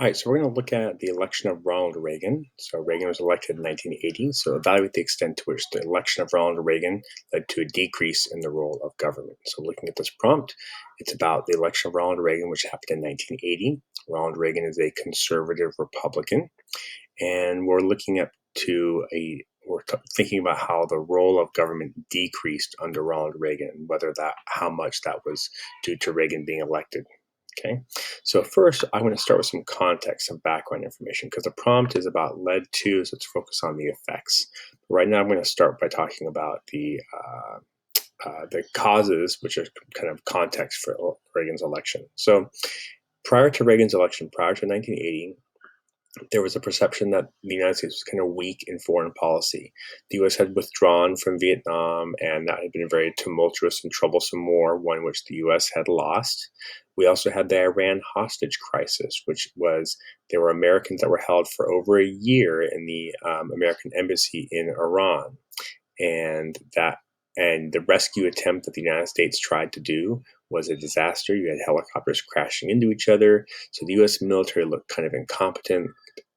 All right, so we're going to look at the election of Ronald Reagan. So Reagan was elected in 1980. So evaluate the extent to which the election of Ronald Reagan led to a decrease in the role of government. So looking at this prompt, it's about the election of Ronald Reagan, which happened in 1980. Ronald Reagan is a conservative Republican, and we're thinking about how the role of government decreased under Ronald Reagan, how much that was due to Reagan being elected. Okay, so first I want to start with some context, some background information, because the prompt is about led to, so let's focus on the effects. Right now I'm going to start by talking about the causes, which are kind of context for Reagan's election. So prior to Reagan's election, prior to 1980, there was a perception that the United States was kind of weak in foreign policy. The U.S. had withdrawn from Vietnam, and that had been a very tumultuous and troublesome war, one which the U.S. had lost. We also had the Iran hostage crisis, there were Americans that were held for over a year in the American embassy in Iran, and the rescue attempt that the United States tried to do was a disaster. You had helicopters crashing into each other, so the U.S. military looked kind of incompetent.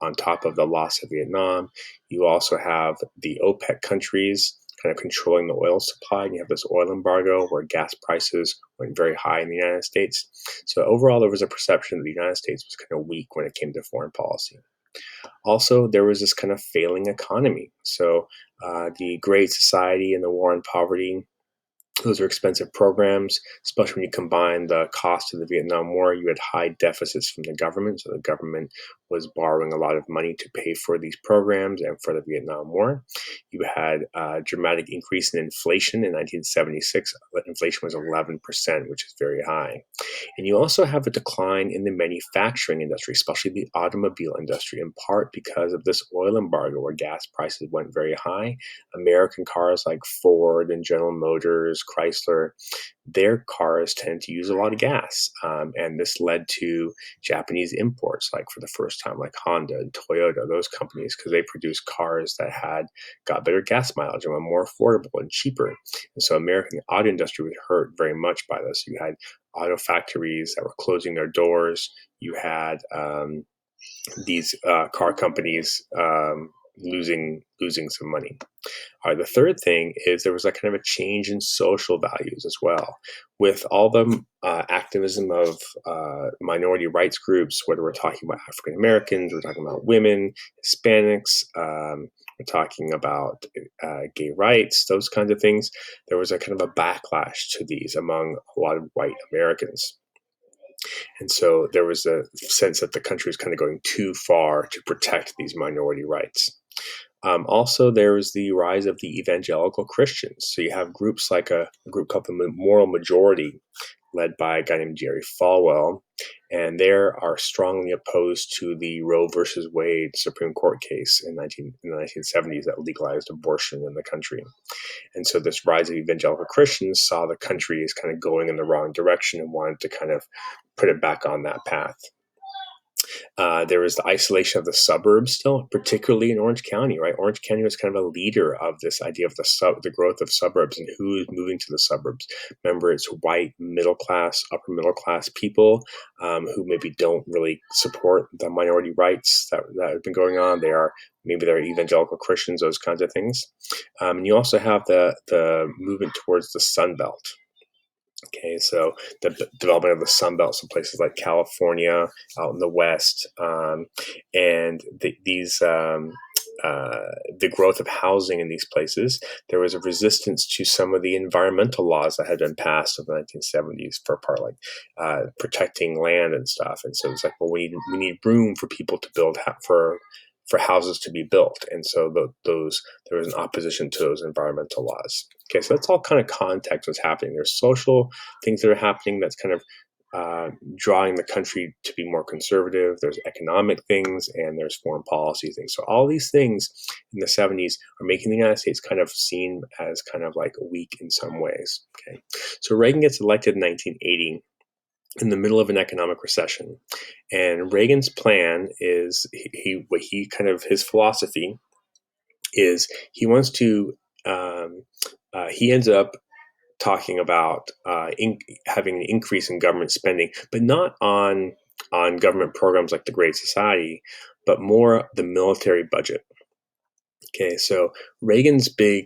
On top of the loss of Vietnam, you also have the OPEC countries kind of controlling the oil supply, and you have this oil embargo where gas prices went very high in the United States. So overall, there was a perception that the United States was kind of weak when it came to foreign policy. Also, there was this kind of failing economy. So the Great Society and the War on Poverty, those are expensive programs, especially when you combine the cost of the Vietnam War. You had high deficits from the government, so the government was borrowing a lot of money to pay for these programs and for the Vietnam War. You had a dramatic increase in inflation in 1976. Inflation was 11%, which is very high. And you also have a decline in the manufacturing industry, especially the automobile industry, in part because of this oil embargo where gas prices went very high. American cars like Ford and General Motors, Chrysler, their cars tend to use a lot of gas. And this led to Japanese imports, like for the first time, like Honda and Toyota, those companies, because they produced cars that got better gas mileage and were more affordable and cheaper. And so American auto industry was hurt very much by this. You had auto factories that were closing their doors. You had these car companies losing some money. The third thing is there was a kind of a change in social values as well. With all the activism of minority rights groups, whether we're talking about African Americans, we're talking about women, Hispanics, we're talking about gay rights, those kinds of things, there was a kind of a backlash to these among a lot of white Americans. And so there was a sense that the country was kind of going too far to protect these minority rights. Also, there was the rise of the evangelical Christians. So you have groups like a group called the Moral Majority, led by a guy named Jerry Falwell, and they are strongly opposed to the Roe versus Wade Supreme Court case in the 1970s that legalized abortion in the country. And so this rise of evangelical Christians saw the country as kind of going in the wrong direction and wanted to kind of put it back on that path. There was the isolation of the suburbs still, particularly in Orange County, right? Orange County was kind of a leader of this idea of the growth of suburbs and who is moving to the suburbs. Remember, it's white, middle class, upper middle class people who maybe don't really support the minority rights that have been going on. They're evangelical Christians, those kinds of things. And you also have the movement towards the Sun Belt. Okay, so the development of the Sun Belt, some places like California, out in the West, and the growth of housing in these places, there was a resistance to some of the environmental laws that had been passed in the 1970s for part like protecting land and stuff. And so it's like, well, we need room for people to build for houses to be built. And so there was an opposition to those environmental laws. Okay, so that's all kind of context what's happening. There's social things that are happening that's kind of drawing the country to be more conservative. There's economic things and there's foreign policy things. So all these things in the 70s are making the United States kind of seen as kind of like weak in some ways. Okay, so Reagan gets elected in 1980. In the middle of an economic recession. And Reagan's plan is his philosophy is he wants to, he ends up talking about having an increase in government spending, but not on on government programs like the Great Society, but more the military budget. Okay, so Reagan's big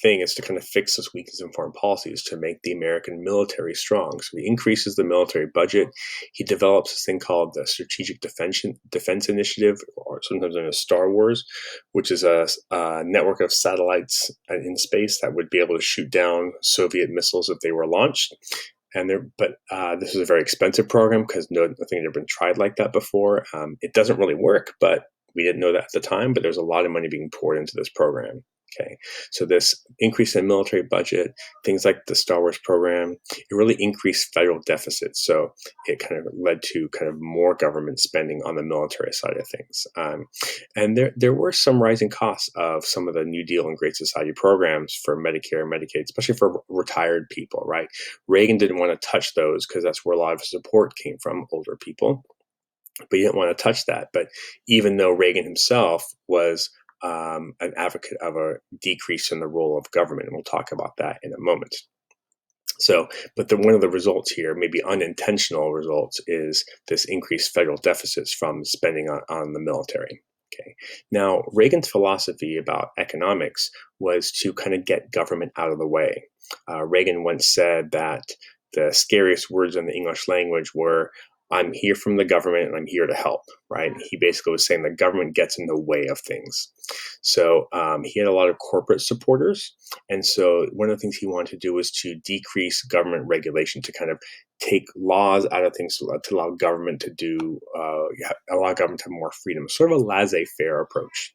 thing is to kind of fix this weakness in foreign policies to make the American military strong. So he increases the military budget. He develops this thing called the Strategic Defense Initiative, or sometimes known as Star Wars, which is a network of satellites in space that would be able to shoot down Soviet missiles if they were launched. But this is a very expensive program because nothing had ever been tried like that before. It doesn't really work, but we didn't know that at the time. But there's a lot of money being poured into this program. Okay, so this increase in military budget, things like the Star Wars program, it really increased federal deficits. So it kind of led to kind of more government spending on the military side of things. And there were some rising costs of some of the New Deal and Great Society programs for Medicare and Medicaid, especially for retired people, right? Reagan didn't want to touch those because that's where a lot of support came from, older people. But he didn't want to touch that. But even though Reagan himself was an advocate of a decrease in the role of government, and we'll talk about that in a moment. So, but one of the results here, maybe unintentional results, is this increased federal deficits from spending on the military. Okay. Now, Reagan's philosophy about economics was to kind of get government out of the way. Reagan once said that the scariest words in the English language were, "I'm here from the government and I'm here to help," right? He basically was saying the government gets in the way of things. So he had a lot of corporate supporters. And so one of the things he wanted to do was to decrease government regulation, to kind of take laws out of things to allow government to allow government to have more freedom, sort of a laissez-faire approach.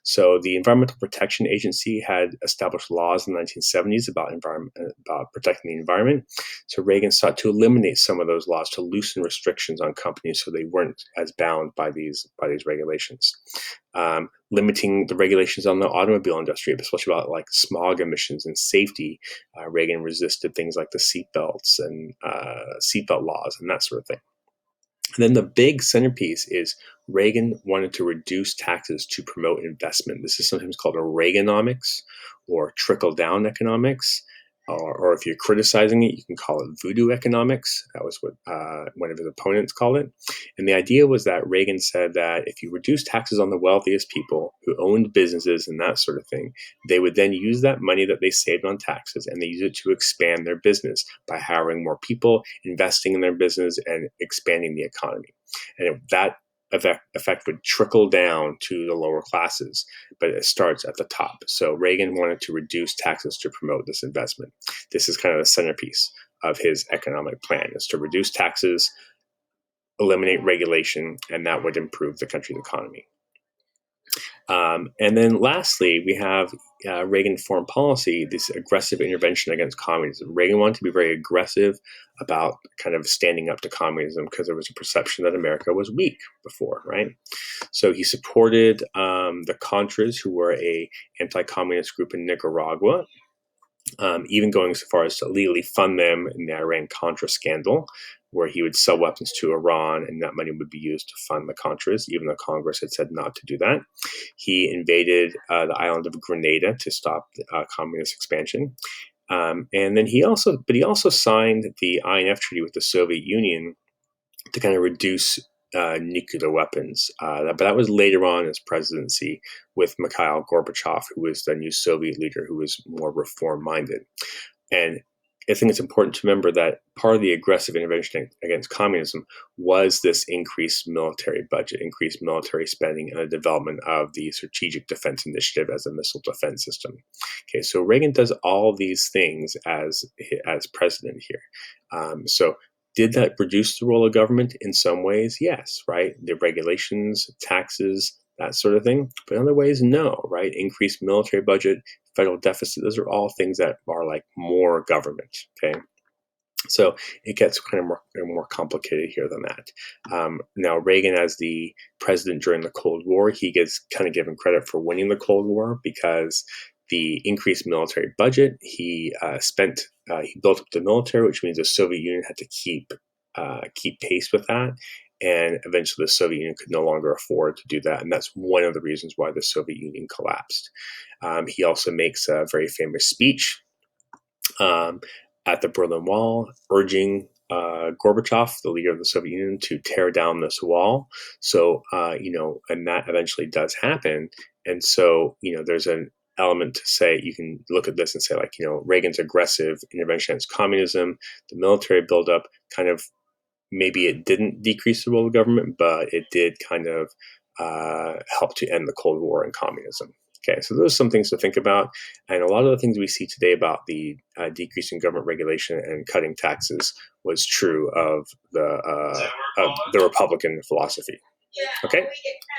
So the Environmental Protection Agency had established laws in the 1970s about protecting the environment. So Reagan sought to eliminate some of those laws, to loosen restrictions on companies so they weren't as bound by these regulations. Limiting the regulations on the automobile industry, especially about like smog emissions and safety. Reagan resisted things like the seatbelts and seatbelt laws and that sort of thing. And then the big centerpiece is Reagan wanted to reduce taxes to promote investment. This is sometimes called a Reaganomics or trickle-down economics. Or if you're criticizing it, you can call it voodoo economics. That was what one of his opponents called it. And the idea was that Reagan said that if you reduce taxes on the wealthiest people who owned businesses and that sort of thing, they would then use that money that they saved on taxes and they use it to expand their business by hiring more people, investing in their business, and expanding the economy. And that effect would trickle down to the lower classes, but it starts at the top. So Reagan wanted to reduce taxes to promote this investment. This is kind of the centerpiece of his economic plan, is to reduce taxes, eliminate regulation, and that would improve the country's economy. And then lastly, we have Reagan foreign policy, this aggressive intervention against communism. Reagan wanted to be very aggressive about kind of standing up to communism because there was a perception that America was weak before, right? So he supported the Contras, who were a anti-communist group in Nicaragua, even going so far as to legally fund them in the Iran-Contra scandal, where he would sell weapons to Iran and that money would be used to fund the Contras, even though Congress had said not to do that. He invaded the island of Grenada to stop communist expansion. And then he also signed the INF Treaty with the Soviet Union to kind of reduce nuclear weapons. But that was later on in his presidency with Mikhail Gorbachev, who was the new Soviet leader who was more reform-minded. And I think it's important to remember that part of the aggressive intervention against communism was this increased military budget, increased military spending, and the development of the Strategic Defense Initiative as a missile defense system. Okay, so Reagan does all these things as president here. So did that reduce the role of government in some ways? Yes, right? The regulations, taxes, that sort of thing. But in other ways, no, right? Increased military budget, federal deficit, those are all things that are like more government, okay? So it gets kind of more complicated here than that. Now, Reagan, as the president during the Cold War, he gets kind of given credit for winning the Cold War because the increased military budget, he built up the military, which means the Soviet Union had to keep pace with that. And eventually the Soviet Union could no longer afford to do that. And that's one of the reasons why the Soviet Union collapsed. He also makes a very famous speech at the Berlin Wall, urging Gorbachev, the leader of the Soviet Union, to tear down this wall. So, and that eventually does happen. And so, there's an element to say, you can look at this and say, like, Reagan's aggressive intervention against communism, the military buildup, kind of, maybe it didn't decrease the role of government, but it did kind of help to end the Cold War and communism. Okay, so those are some things to think about. And a lot of the things we see today about the decreasing government regulation and cutting taxes was true of the Republican philosophy. Okay.